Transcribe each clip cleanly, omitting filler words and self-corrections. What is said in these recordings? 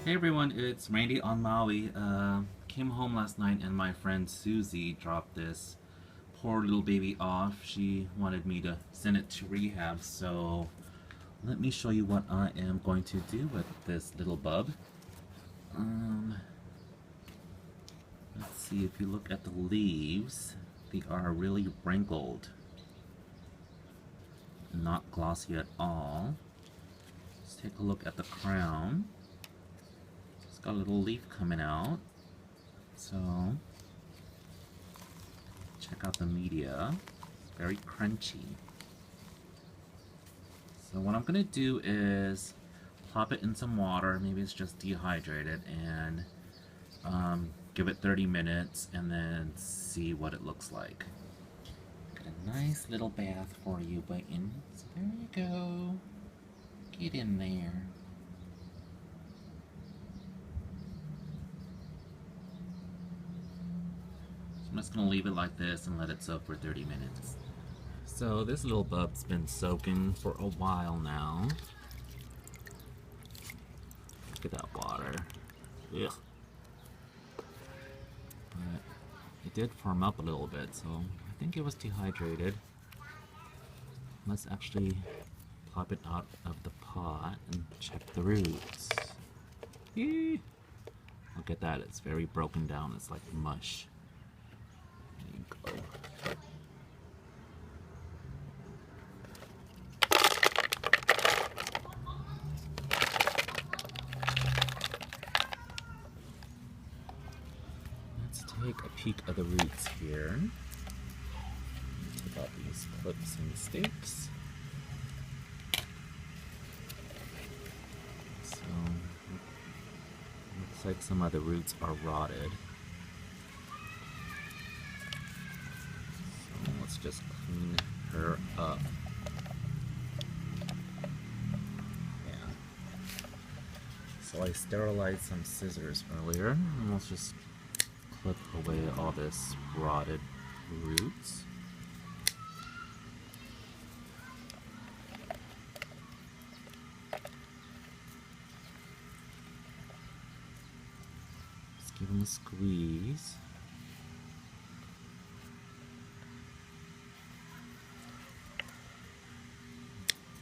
Hey everyone, it's Randy on Maui. Came home last night and my friend Suzy dropped this poor little baby off. She wanted me to send it to rehab, so let me show you what I am going to do with this little bub. Let's see, if you look at the leaves, they are really wrinkled. Not glossy at all. Let's take a look at the crown. It's got a little leaf coming out. So, check out the media. It's very crunchy. So what I'm going to do is plop it in some water, maybe it's just dehydrated, and give it 30 minutes and then see what it looks like. Got a nice little bath for you, Button. So there you go. Get in there. So I'm just going to leave it like this and let it soak for 30 minutes. So this little bub's been soaking for a while now. Look at that water. Ugh. But it did firm up a little bit, so I think it was dehydrated. Let's actually plop it out of the pot and check the roots. Eee. Look at that, it's very broken down, it's like mush. There you go. Take a peek of the roots here. Take out these clips and stakes. So, looks like some of the roots are rotted. So let's just clean her up. Yeah. So I sterilized some scissors earlier, and let's just clip away all this rotted roots. Just give them a squeeze.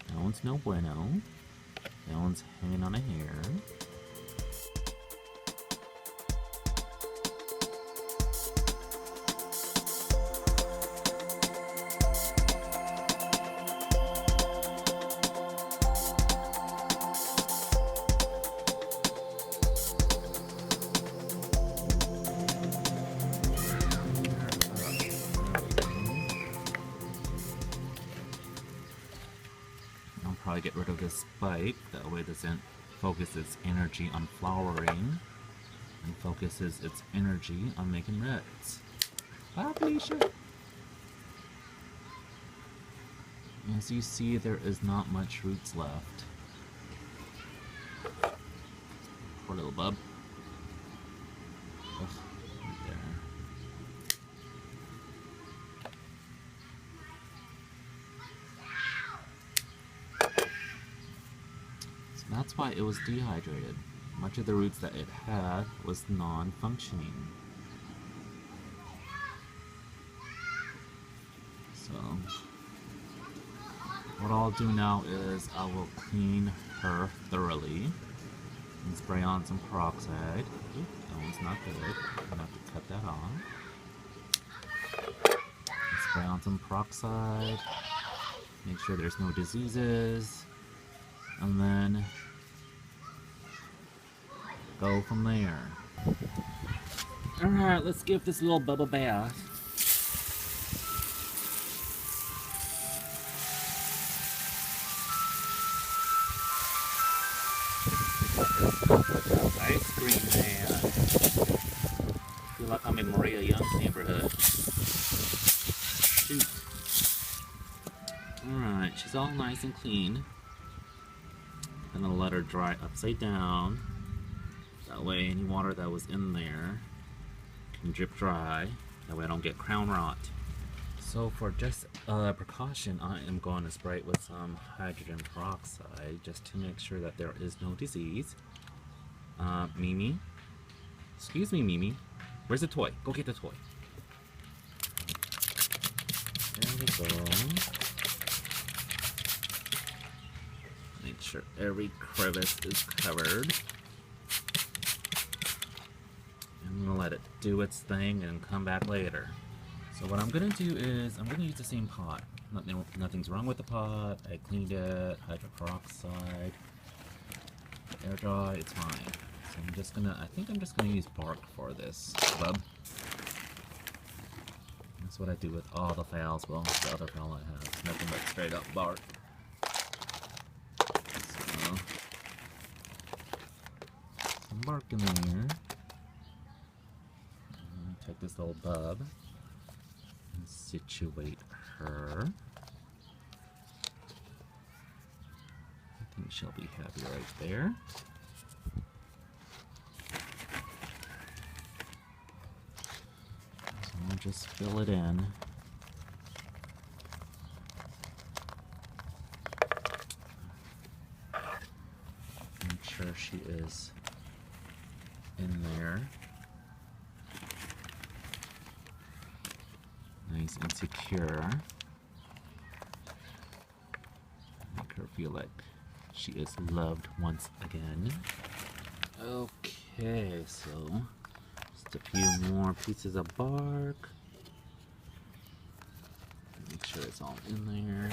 That one's no bueno. That one's hanging on a hair. Probably get rid of this spike, that way it doesn't focus its energy on flowering and focuses its energy on making reds. Bye, Felicia! As you see, there is not much roots left. Poor little bub. Ugh, right there. That's why it was dehydrated. Much of the roots that it had was non-functioning. So, what I'll do now is I will clean her thoroughly and spray on some peroxide. Oop, that one's not good. I'm gonna have to cut that off. And spray on some peroxide. Make sure there's no diseases. And then go from there. Alright, let's give this little bubble bath. Ice cream man. I feel like I'm in Maria Young's neighborhood. Shoot. Alright, she's all nice and clean. I'm gonna let her dry upside down. That way any water that was in there can drip dry. That way I don't get crown rot. So for just precaution, I am going to spray it with some hydrogen peroxide just to make sure that there is no disease. Mimi. Excuse me, Mimi. Where's the toy? Go get the toy. There we go. Make sure every crevice is covered. I'm gonna let it do its thing and come back later. So what I'm gonna do is I'm gonna use the same pot. Nothing's wrong with the pot. I cleaned it, hydroperoxide, air dry, it's fine. So I'm just gonna, I think I'm just gonna use bark for this bub. That's what I do with all the phals. Well, the other phal I have, nothing but straight up bark. So, some bark in there. Take this little bub and situate her. I think she'll be happy right there. So I'll just fill it in. Make sure she is in there. Nice and secure. Make her feel like she is loved once again. Okay, so just a few more pieces of bark. Make sure it's all in there.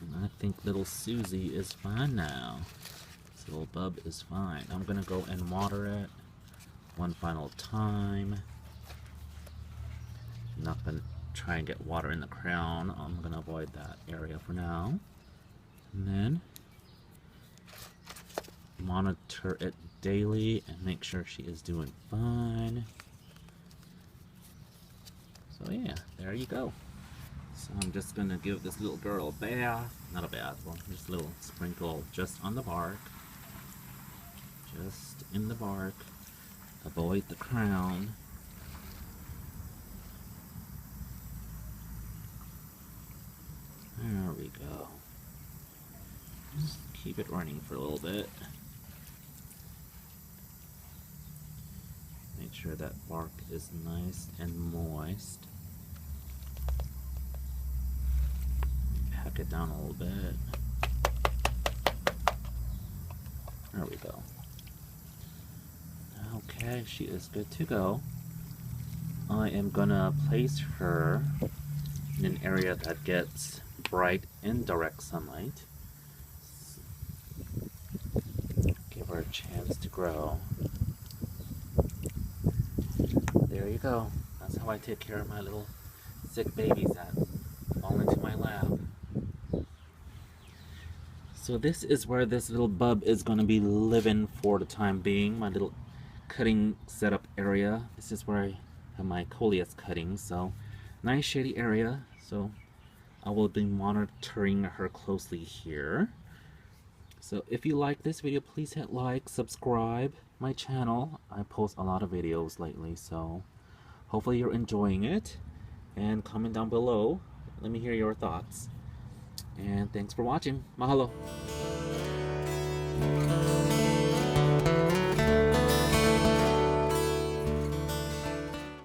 And I think little Suzy is fine now. This little bub is fine. I'm gonna go and water it one final time. I'm not going to try and get water in the crown. I'm going to avoid that area for now. And then monitor it daily and make sure she is doing fine. So yeah, there you go. So I'm just going to give this little girl a bath. Not a bath, well, just a little sprinkle just on the bark. Just in the bark. Avoid the crown. There we go. Just keep it running for a little bit. Make sure that bark is nice and moist. Pack it down a little bit. There we go. Okay, she is good to go. I am gonna place her in an area that gets bright and direct sunlight. Give her a chance to grow. There you go. That's how I take care of my little sick babies that fall into my lap. So this is where this little bub is going to be living for the time being. My little cutting setup area. This is where I have my coleus cutting. So nice shady area. So I will be monitoring her closely here. So if you like this video, please hit like, subscribe my channel. I post a lot of videos lately, so hopefully you're enjoying it. And comment down below. Let me hear your thoughts. And thanks for watching. Mahalo.